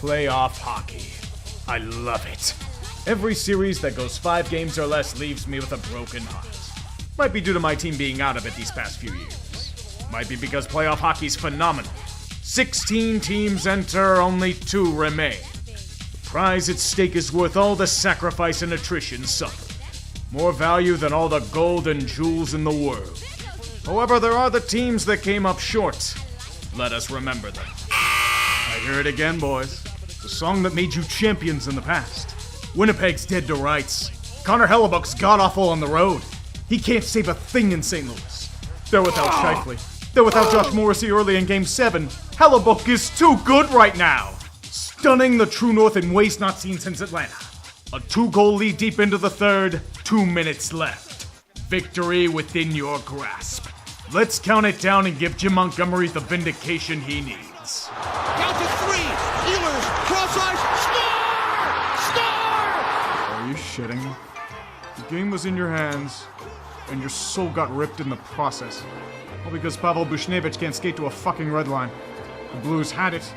Playoff hockey. I love it. Every series that goes 5 games or less leaves me with a broken heart. Might be due to my team being out of it these past few years. Might be because playoff hockey's phenomenal. 16 teams enter, only 2 remain. The prize at stake is worth all the sacrifice and attrition suffered. More value than all the gold and jewels in the world. However, there are the teams that came up short. Let us remember them. I hear it again, boys. The song that made you champions in the past. Winnipeg's dead to rights. Connor Hellebuck's god-awful on the road. He can't save a thing in St. Louis. They're without Scheifele. They're without Josh Morrissey early in Game 7. Hellebuck is too good right now. Stunning the True North in ways not seen since Atlanta. A 2-goal lead deep into the third. 2 minutes left. Victory within your grasp. Let's count it down and give Jim Montgomery the vindication he needs. Count to 3. Oilers, cross ice, score! Are you shitting me? The game was in your hands, and your soul got ripped in the process. All because Pavel Buchnevich can't skate to a fucking red line. The Blues had it,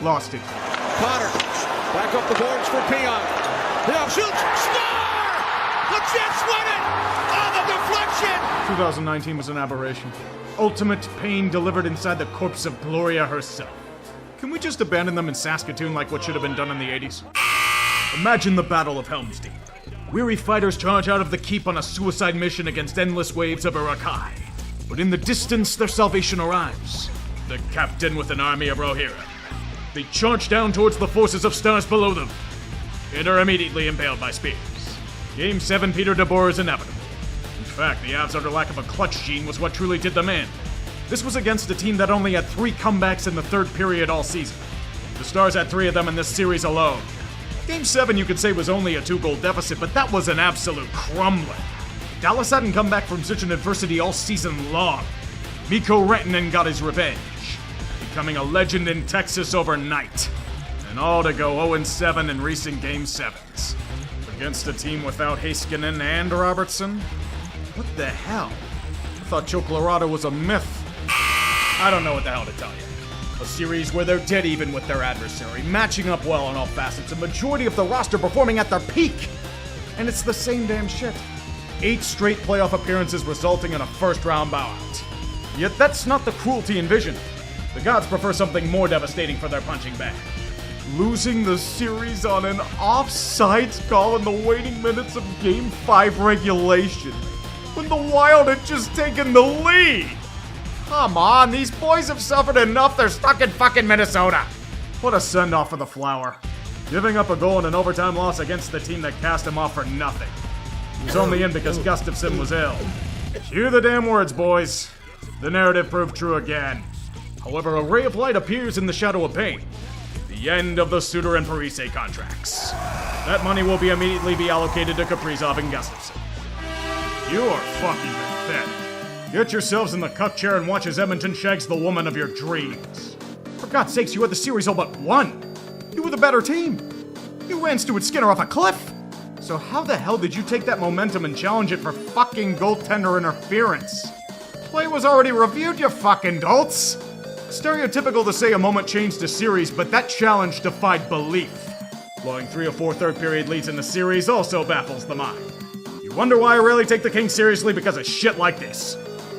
lost it. Connor, back up the boards for Peon. Peon shoots, score! The Jets win it! On the deflection! 2019 was an aberration. Ultimate pain delivered inside the corpse of Gloria herself. Can we just abandon them in Saskatoon like what should have been done in the 80s? Imagine the Battle of Helm's Deep. Weary fighters charge out of the keep on a suicide mission against endless waves of Urukai. But in the distance, their salvation arrives. The captain with an army of Rohirrim. They charge down towards the forces of stars below them, and are immediately impaled by spears. Game 7, Peter DeBoer is inevitable. In fact, the Avs' utter lack of a clutch gene was what truly did them in. This was against a team that only had 3 comebacks in the third period all season. The Stars had 3 of them in this series alone. Game 7 you could say was only a 2-goal deficit, but that was an absolute crumbling. Dallas hadn't come back from such an adversity all season long. Mikko Rantanen got his revenge, becoming a legend in Texas overnight. And all to go 0-7 in recent Game 7s. Against a team without Heiskanen and Robertson? What the hell? I thought Joe Colorado was a myth. I don't know what the hell to tell you. A series where they're dead even with their adversary, matching up well on all facets, a majority of the roster performing at their peak. And it's the same damn shit. 8 straight playoff appearances resulting in a first-round bow-out. Yet that's not the cruelty envisioned. The gods prefer something more devastating for their punching bag. Losing the series on an offsides call in the waning minutes of Game 5 regulation, when the Wild had just taken the lead. Come on, these boys have suffered enough, they're stuck in fucking Minnesota. What a send-off for the Flower. Giving up a goal in an overtime loss against the team that cast him off for nothing. He was only in because Gustafsson was ill. Cue the damn words, boys. The narrative proved true again. However, a ray of light appears in the shadow of pain. The end of the Suter and Parise contracts. That money will immediately be allocated to Kaprizov and Gustafsson. You are fucking pathetic. Get yourselves in the cuck chair and watch as Edmonton shags the woman of your dreams. For God's sakes, you had the series all but won. You were the better team. You ran Stuart Skinner off a cliff. So how the hell did you take that momentum and challenge it for fucking goaltender interference? Play was already reviewed, you fucking dolts. Stereotypical to say a moment changed a series, but that challenge defied belief. Blowing 3 or 4 third-period leads in the series also baffles the mind. You wonder why I rarely take the Kings seriously because of shit like this.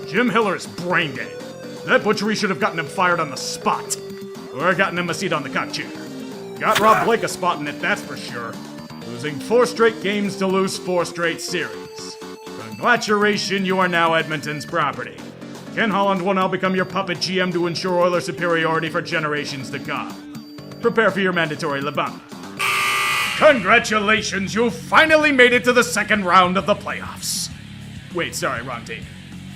Jim Hiller's brain dead. That butchery should have gotten him fired on the spot. Or gotten him a seat on the cuck chair. Got Rob Blake a spot in it, that's for sure. Losing 4 straight games to lose 4 straight series. Congratulations, you are now Edmonton's property. Ken Holland will now become your puppet GM to ensure Oilers superiority for generations to come. Prepare for your mandatory Labama. Congratulations, you finally made it to the second round of the playoffs. Wait, sorry, wrong team.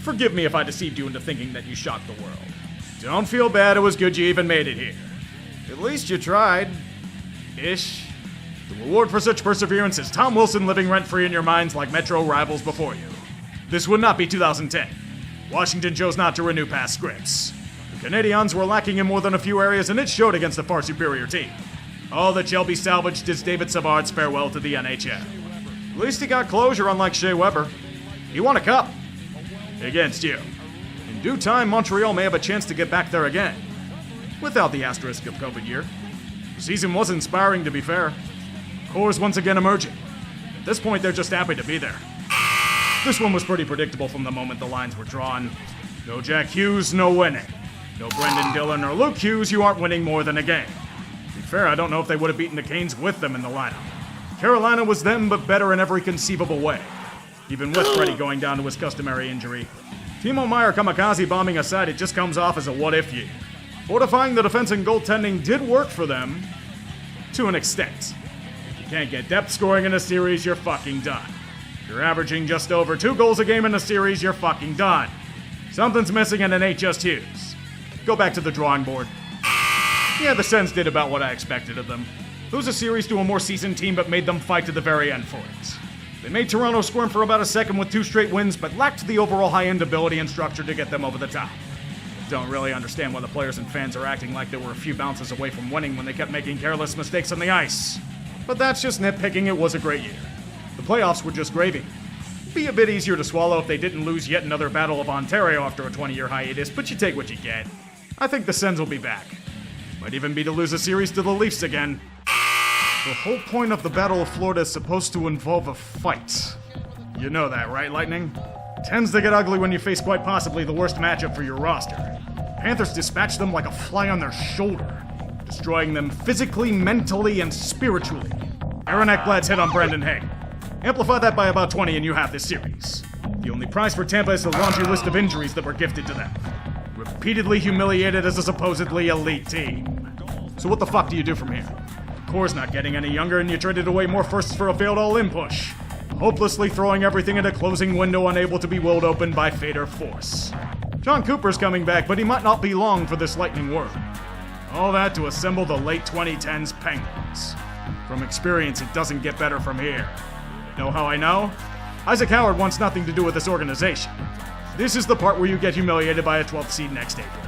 Forgive me if I deceived you into thinking that you shocked the world. Don't feel bad, it was good you even made it here. At least you tried. Ish. The reward for such perseverance is Tom Wilson living rent-free in your minds like Metro rivals before you. This would not be 2010. Washington chose not to renew past scripts. The Canadiens were lacking in more than a few areas, and it showed against a far superior team. All that shall be salvaged is David Savard's farewell to the NHL. At least he got closure, unlike Shea Weber. He won a cup. Against you. In due time, Montreal may have a chance to get back there again. Without the asterisk of COVID year. The season was inspiring, to be fair. Core's once again emerging. At this point, they're just happy to be there. This one was pretty predictable from the moment the lines were drawn. No Jack Hughes, no winning. No Brendan Dillon or Luke Hughes, you aren't winning more than a game. To be fair, I don't know if they would have beaten the Canes with them in the lineup. Carolina was them, but better in every conceivable way. Even with Freddie going down to his customary injury. Timo Meier kamikaze bombing aside, it just comes off as a what-if year. Fortifying the defense and goaltending did work for them, to an extent. If you can't get depth scoring in a series, you're fucking done. If you're averaging just over 2 goals a game in a series, you're fucking done. Something's missing and it ain't just Hughes. Go back to the drawing board. Yeah, the Sens did about what I expected of them. Lose a series to a more seasoned team, but made them fight to the very end for it. They made Toronto squirm for about a second with 2 straight wins, but lacked the overall high-end ability and structure to get them over the top. Don't really understand why the players and fans are acting like they were a few bounces away from winning when they kept making careless mistakes on the ice. But that's just nitpicking. It was a great year. The playoffs were just gravy. Be a bit easier to swallow if they didn't lose yet another Battle of Ontario after a 20-year hiatus, but you take what you get. I think the Sens will be back. Might even be to lose a series to the Leafs again. The whole point of the Battle of Florida is supposed to involve a fight. You know that, right, Lightning? Tends to get ugly when you face quite possibly the worst matchup for your roster. Panthers dispatched them like a fly on their shoulder, destroying them physically, mentally, and spiritually. Aaron Ekblad's hit on Brendan Hay. Amplify that by about 20 and you have this series. The only prize for Tampa is the laundry list of injuries that were gifted to them. Repeatedly humiliated as a supposedly elite team. So what the fuck do you do from here? Core's not getting any younger and you traded away more firsts for a failed all-in push. Hopelessly throwing everything at a closing window unable to be willed open by fate or force. John Cooper's coming back, but he might not be long for this Lightning world. All that to assemble the late 2010s Penguins. From experience, it doesn't get better from here. Know how I know? Isaac Howard wants nothing to do with this organization. This is the part where you get humiliated by a 12th seed next April.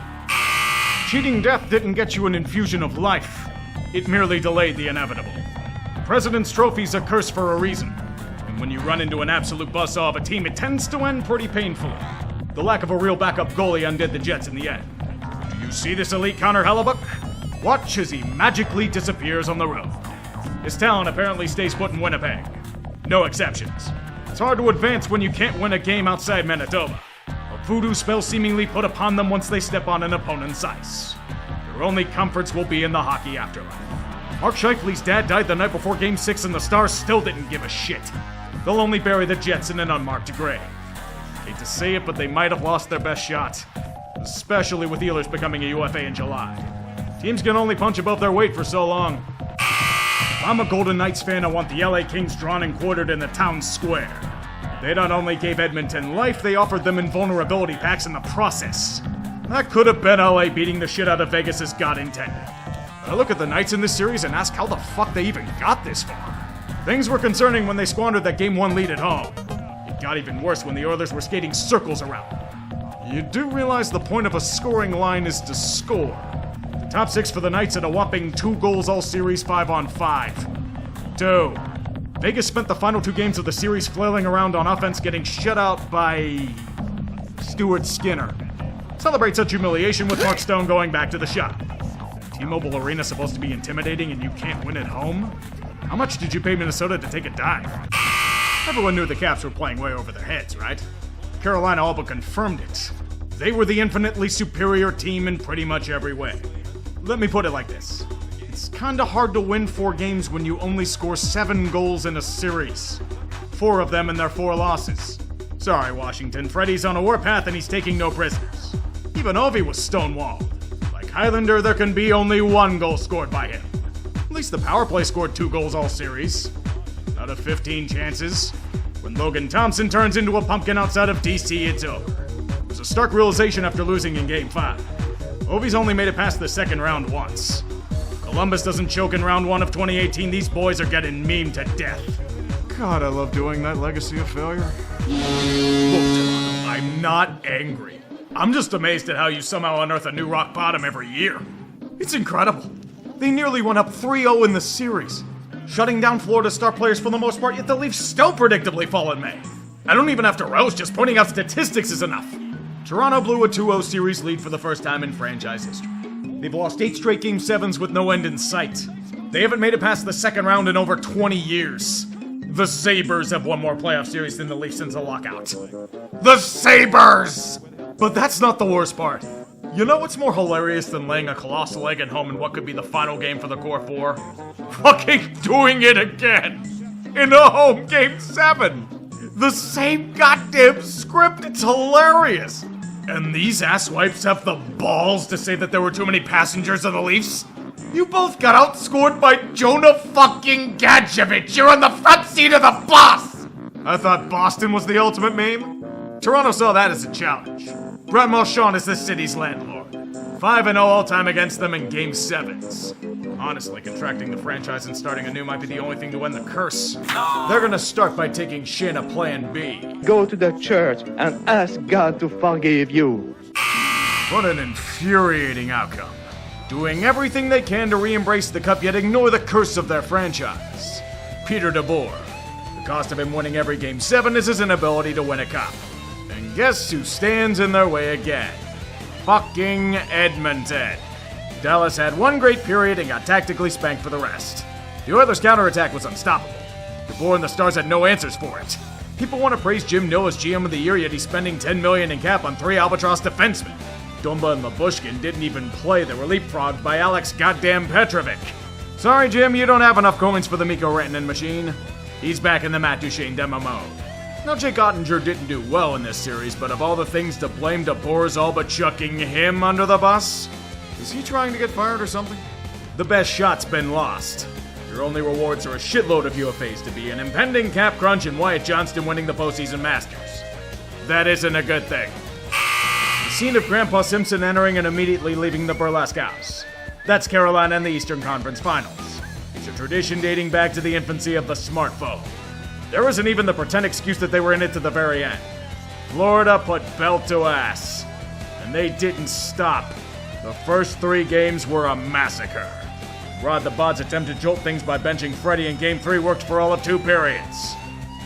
Cheating death didn't get you an infusion of life. It merely delayed the inevitable. The President's Trophy's a curse for a reason. And when you run into an absolute buzzsaw of a team, it tends to end pretty painfully. The lack of a real backup goalie undid the Jets in the end. Do you see this elite Connor Hellebuck? Watch as he magically disappears on the road. His talent apparently stays put in Winnipeg. No exceptions. It's hard to advance when you can't win a game outside Manitoba. A voodoo spell seemingly put upon them once they step on an opponent's ice. Their only comforts will be in the hockey afterlife. Mark Scheifele's dad died the night before Game 6 and the Stars still didn't give a shit. They'll only bury the Jets in an unmarked grave. Hate to say it, but they might have lost their best shot. Especially with Oilers becoming a UFA in July. Teams can only punch above their weight for so long. If I'm a Golden Knights fan, I want the LA Kings drawn and quartered in the town square. They not only gave Edmonton life, they offered them invulnerability packs in the process. That could have been LA beating the shit out of Vegas as God intended. I look at the Knights in this series and ask how the fuck they even got this far. Things were concerning when they squandered that Game 1 lead at home. It got even worse when the Oilers were skating circles around them. You do realize the point of a scoring line is to score. The top 6 for the Knights at a whopping 2 goals all series 5-on-5. 2. Vegas spent the final 2 games of the series flailing around on offense, getting shut out by Stuart Skinner. Celebrate such humiliation with Mark Stone going back to the shop. T-Mobile Arena supposed to be intimidating and you can't win at home? How much did you pay Minnesota to take a dive? Everyone knew the Caps were playing way over their heads, right? Carolina all but confirmed it. They were the infinitely superior team in pretty much every way. Let me put it like this. It's kinda hard to win 4 games when you only score 7 goals in a series. 4 of them in their 4 losses. Sorry, Washington. Freddie's on a warpath and he's taking no prisoners. Even Ovi was stonewalled. Like Highlander, there can be only 1 goal scored by him. At least the power play scored 2 goals all series. Out of 15 chances. When Logan Thompson turns into a pumpkin outside of DC, it's over. It was a stark realization after losing in Game 5. Ovi's only made it past the second round once. Columbus doesn't choke in round 1 of 2018, these boys are getting memed to death. God, I love doing that legacy of failure. Look, Toronto, I'm not angry. I'm just amazed at how you somehow unearth a new rock bottom every year. It's incredible. They nearly went up 3-0 in the series, shutting down Florida's star players for the most part, yet the Leafs still predictably fall in May. I don't even have to roast, just pointing out statistics is enough. Toronto blew a 2-0 series lead for the first time in franchise history. They've lost 8 straight Game 7s with no end in sight. They haven't made it past the second round in over 20 years. The Sabres have won more playoff series than the Leafs since the lockout. The Sabres! But that's not the worst part. You know what's more hilarious than laying a colossal egg at home in what could be the final game for the Core 4? Fucking doing it again! In a home Game 7! The same goddamn script, it's hilarious! And these asswipes have the balls to say that there were too many passengers on the Leafs? You both got outscored by Jonah fucking Gadjevich! You're on the front seat of the bus! I thought Boston was the ultimate meme? Toronto saw that as a challenge. Brett Marchand is the city's landlord. 5-0 all-time against them in Game 7s. Honestly, contracting the franchise and starting anew might be the only thing to end the curse. They're gonna start by taking Shin a plan B. Go to the church and ask God to forgive you. What an infuriating outcome. Doing everything they can to re-embrace the cup, yet ignore the curse of their franchise. Peter DeBoer. The cost of him winning every Game 7 is his inability to win a cup. And guess who stands in their way again? Fucking Edmonton. Dallas had one great period and got tactically spanked for the rest. The Oilers' counterattack was unstoppable. DeBoer and the Stars had no answers for it. People want to praise Jim Nill as GM of the year, yet he's spending $10 million in cap on 3 albatross defensemen. Dumba and Labushkin didn't even play. They were leapfrogged by Alex goddamn Petrovic. Sorry, Jim, you don't have enough coins for the Mikko Rantanen machine. He's back in the Matt Duchene demo mode. Now, Jake Ottinger didn't do well in this series, but of all the things to blame, DeBoer's all but chucking him under the bus? Is he trying to get fired or something? The best shot's been lost. Your only rewards are a shitload of UFAs to be an impending cap crunch and Wyatt Johnston winning the postseason Masters. That isn't a good thing. The scene of Grandpa Simpson entering and immediately leaving the burlesque house. That's Carolina and the Eastern Conference Finals. It's a tradition dating back to the infancy of the smartphone. There wasn't even the pretend excuse that they were in it to the very end. Florida put belt to ass. And they didn't stop. The first 3 games were a massacre. Rod the Bod's attempt to jolt things by benching Freddie in Game 3 worked for all of 2 periods.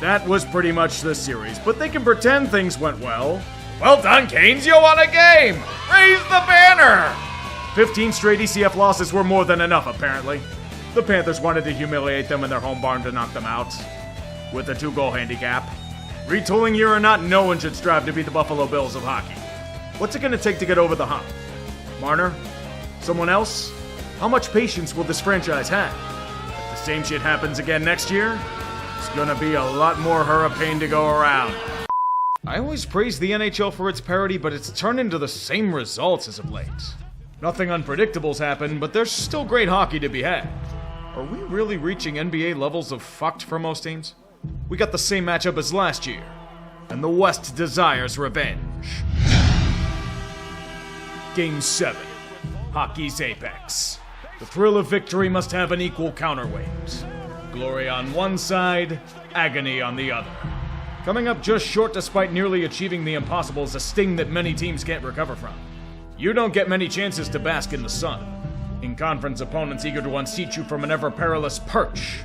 That was pretty much the series, but they can pretend things went well. Well done, Canes, you won a game! Raise the banner! 15 straight ECF losses were more than enough, apparently. The Panthers wanted to humiliate them in their home barn to knock them out. With a 2-goal handicap. Retooling year or not, no one should strive to be the Buffalo Bills of hockey. What's it gonna take to get over the hump? Marner? Someone else? How much patience will this franchise have? If the same shit happens again next year, it's gonna be a lot more hurricane to go around. I always praise the NHL for its parity, but it's turned into the same results as of late. Nothing unpredictable's happened, but there's still great hockey to be had. Are we really reaching NBA levels of fucked for most teams? We got the same matchup as last year, and the West desires revenge. Game 7. Hockey's apex. The thrill of victory must have an equal counterweight. Glory on one side, agony on the other. Coming up just short despite nearly achieving the impossible is a sting that many teams can't recover from. You don't get many chances to bask in the sun. In-conference opponents eager to unseat you from an ever-perilous perch.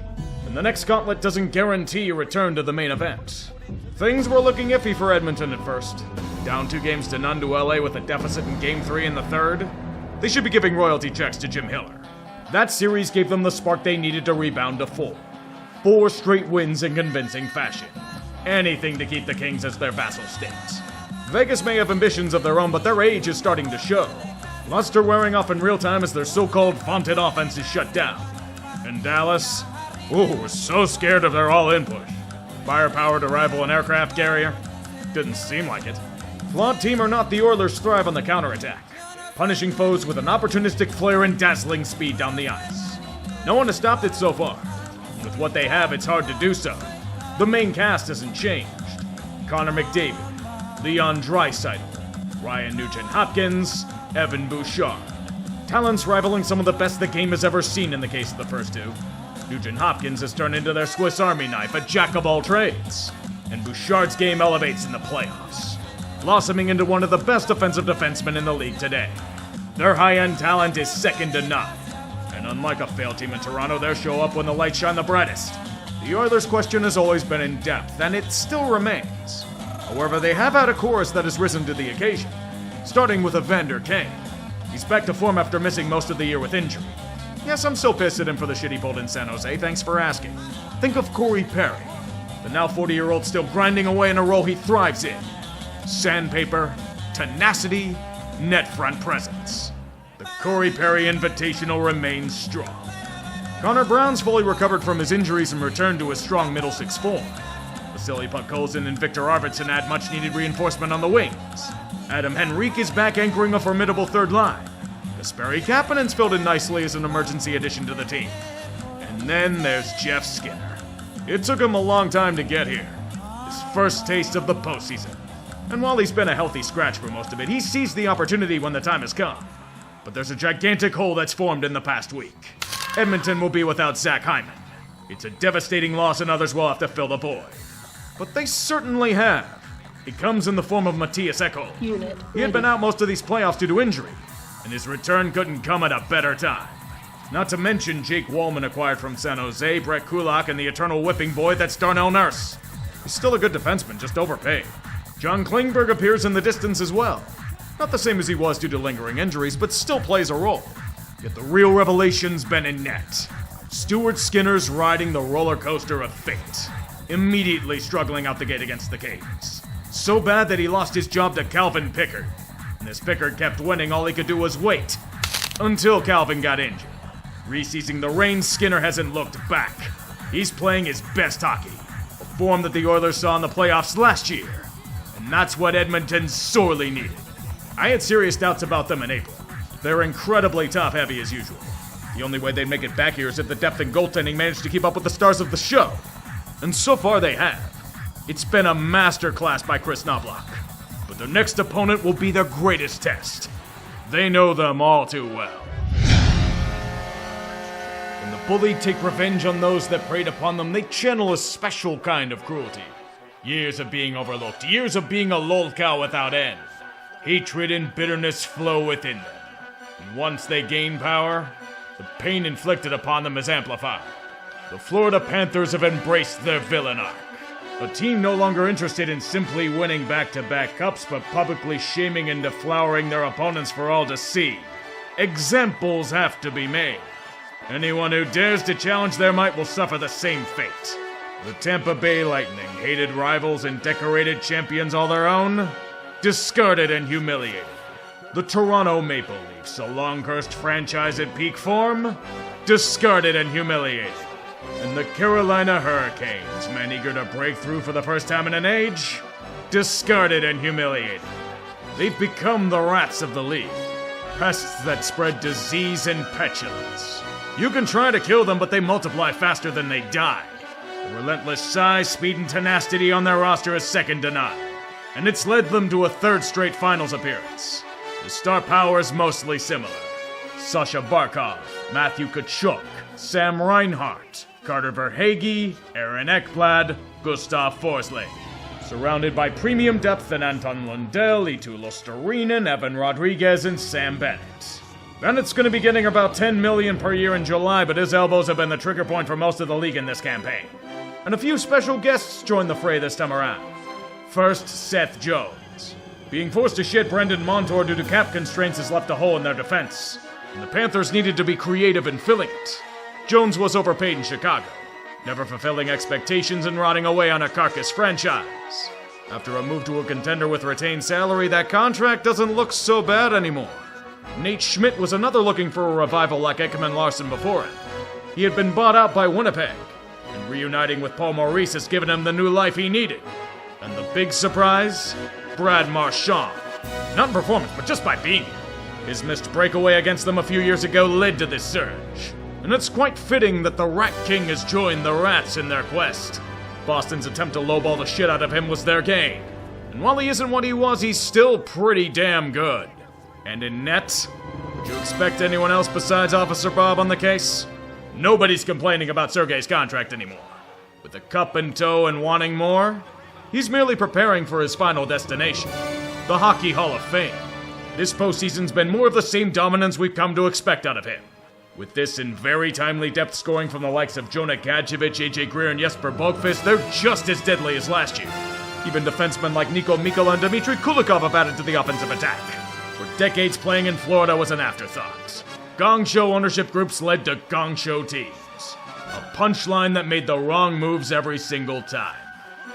And the next gauntlet doesn't guarantee a return to the main event. Things were looking iffy for Edmonton at first. Down 2 games to none to LA with a deficit in Game 3 in the third. They should be giving royalty checks to Jim Hiller. That series gave them the spark they needed to rebound to 4. 4 straight wins in convincing fashion. Anything to keep the Kings as their vassal state. Vegas may have ambitions of their own, but their age is starting to show. Luster wearing off in real time as their so-called vaunted offense is shut down. And Dallas? Ooh, so scared of their all-in push. Firepower to rival an aircraft carrier? Didn't seem like it. Flawed team or not, the Oilers thrive on the counterattack, punishing foes with an opportunistic flair and dazzling speed down the ice. No one has stopped it so far. With what they have, it's hard to do so. The main cast hasn't changed. Connor McDavid, Leon Draisaitl, Ryan Nugent-Hopkins, Evan Bouchard. Talents rivaling some of the best the game has ever seen in the case of the first 2. Nugent-Hopkins has turned into their Swiss Army knife, a jack of all trades. And Bouchard's game elevates in the playoffs, blossoming into one of the best offensive defensemen in the league today. Their high-end talent is second to none. And unlike a failed team in Toronto, they'll show up when the lights shine the brightest. The Oilers' question has always been in depth, and it still remains. However, they have had a chorus that has risen to the occasion, starting with Evander Kane. He's back to form after missing most of the year with injury. Yes, I'm still pissed at him for the shit he pulled in San Jose, thanks for asking. Think of Corey Perry, the now 40-year-old still grinding away in a role he thrives in. Sandpaper, tenacity, net front presence. The Corey Perry Invitational remains strong. Connor Brown's fully recovered from his injuries and returned to his strong middle six form. Vasily Podkolzin and Victor Arvidsson add much-needed reinforcement on the wings. Adam Henrique is back anchoring a formidable third line. Kasperi Kapanen's filled in nicely as an emergency addition to the team. And then there's Jeff Skinner. It took him a long time to get here. His first taste of the postseason. And while he's been a healthy scratch for most of it, he seized the opportunity when the time has come. But there's a gigantic hole that's formed in the past week. Edmonton will be without Zach Hyman. It's a devastating loss and others will have to fill the void. But they certainly have. It comes in the form of Matthias Ekholm. He had been out most of these playoffs due to injury, and his return couldn't come at a better time. Not to mention Jake Wallman acquired from San Jose, Brett Kulak, and the eternal whipping boy that's Darnell Nurse. He's still a good defenseman, just overpaid. John Klingberg appears in the distance as well. Not the same as he was due to lingering injuries, but still plays a role. Yet the real revelation's been in net. Stuart Skinner's riding the roller coaster of fate, immediately struggling out the gate against the Canes. So bad that he lost his job to Calvin Pickard. And as Pickard kept winning, all he could do was wait. Until Calvin got injured. Re-seizing the reins, Skinner hasn't looked back. He's playing his best hockey. A form that the Oilers saw in the playoffs last year. And that's what Edmonton sorely needed. I had serious doubts about them in April. They're incredibly top-heavy as usual. The only way they'd make it back here is if the depth and goaltending managed to keep up with the stars of the show. And so far they have. It's been a masterclass by Chris Knobloch. But their next opponent will be their greatest test. They know them all too well. When the bullied take revenge on those that preyed upon them, they channel a special kind of cruelty. Years of being overlooked, years of being a lolcow without end. Hatred and bitterness flow within them. And once they gain power, the pain inflicted upon them is amplified. The Florida Panthers have embraced their villain arc. A team no longer interested in simply winning back-to-back cups, but publicly shaming and deflowering their opponents for all to see. Examples have to be made. Anyone who dares to challenge their might will suffer the same fate. The Tampa Bay Lightning, hated rivals and decorated champions all their own, discarded and humiliated. The Toronto Maple Leafs, a long-cursed franchise at peak form, discarded and humiliated. And the Carolina Hurricanes, men eager to break through for the first time in an age, discarded and humiliated. They've become the rats of the league, pests that spread disease and petulance. You can try to kill them, but they multiply faster than they die. The relentless size, speed, and tenacity on their roster is second to none, and it's led them to a third straight finals appearance. The star power is mostly similar. Sasha Barkov, Matthew Tkachuk, Sam Reinhart, Carter Verhaeghe, Aaron Ekblad, Gustav Forsling. Surrounded by premium depth in Anton Lundell, Eetu Luostarinen, Evan Rodriguez, and Sam Bennett. Bennett's going to be getting about $10 million per year in July, but his elbows have been the trigger point for most of the league in this campaign. And a few special guests join the fray this time around. First, Seth Jones. Being forced to shed Brendan Montour due to cap constraints has left a hole in their defense, and the Panthers needed to be creative in filling it. Jones was overpaid in Chicago, never fulfilling expectations and rotting away on a carcass franchise. After a move to a contender with retained salary, that contract doesn't look so bad anymore. Nate Schmidt was another looking for a revival like Ekman Larson before him. He had been bought out by Winnipeg, and reuniting with Paul Maurice has given him the new life he needed. And the big surprise? Brad Marchand. Not in performance, but just by being here. His missed breakaway against them a few years ago led to this surge. And it's quite fitting that the Rat King has joined the Rats in their quest. Boston's attempt to lowball the shit out of him was their gain. And while he isn't what he was, he's still pretty damn good. And in net, would you expect anyone else besides Officer Bob on the case? Nobody's complaining about Sergei's contract anymore. With a cup in tow and wanting more, he's merely preparing for his final destination, the Hockey Hall of Fame. This postseason's been more of the same dominance we've come to expect out of him. With this and very timely depth scoring from the likes of Jonah Gadjevich, AJ Greer, and Jesper Boqvist, they're just as deadly as last year. Even defensemen like Niko Mikkola and Dmitry Kulikov have added to the offensive attack. For decades, playing in Florida was an afterthought. Gong Show ownership groups led to Gong Show teams. A punchline that made the wrong moves every single time.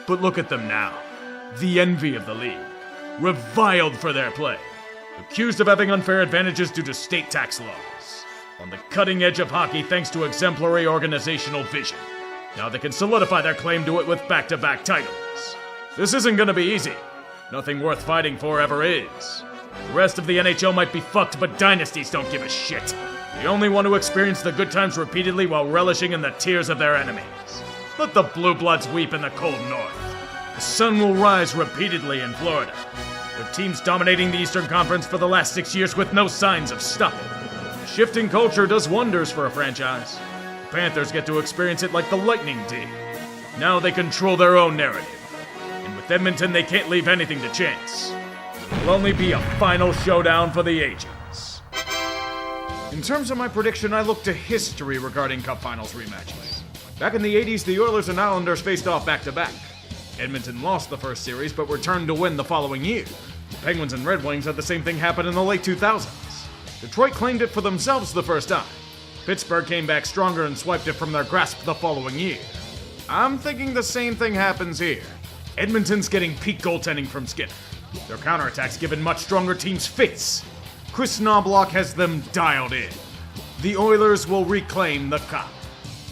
But look at them now. The envy of the league. Reviled for their play. Accused of having unfair advantages due to state tax laws. On the cutting edge of hockey thanks to exemplary organizational vision. Now they can solidify their claim to it with back-to-back titles. This isn't gonna be easy. Nothing worth fighting for ever is. The rest of the NHL might be fucked, but dynasties don't give a shit. They only want to experience the good times repeatedly while relishing in the tears of their enemies. Let the Blue Bloods weep in the cold north. The sun will rise repeatedly in Florida. With teams dominating the Eastern Conference for the last 6 years with no signs of stopping. Shifting culture does wonders for a franchise. The Panthers get to experience it like the Lightning did. Now they control their own narrative. And with Edmonton, they can't leave anything to chance. It'll only be a final showdown for the ages. In terms of my prediction, I look to history regarding Cup Finals rematches. Back in the 80s, the Oilers and Islanders faced off back-to-back. Edmonton lost the first series, but returned to win the following year. The Penguins and Red Wings had the same thing happen in the late 2000s. Detroit claimed it for themselves the first time. Pittsburgh came back stronger and swiped it from their grasp the following year. I'm thinking the same thing happens here. Edmonton's getting peak goaltending from Skinner. Their counterattacks given much stronger teams fits. Chris Knobloch has them dialed in. The Oilers will reclaim the cup.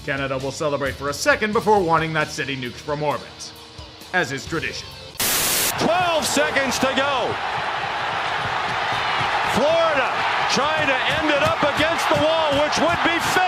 Canada will celebrate for a second before wanting that city nuked from orbit, as is tradition. 12 seconds to go. Florida trying to end it up against the wall, which would be fair.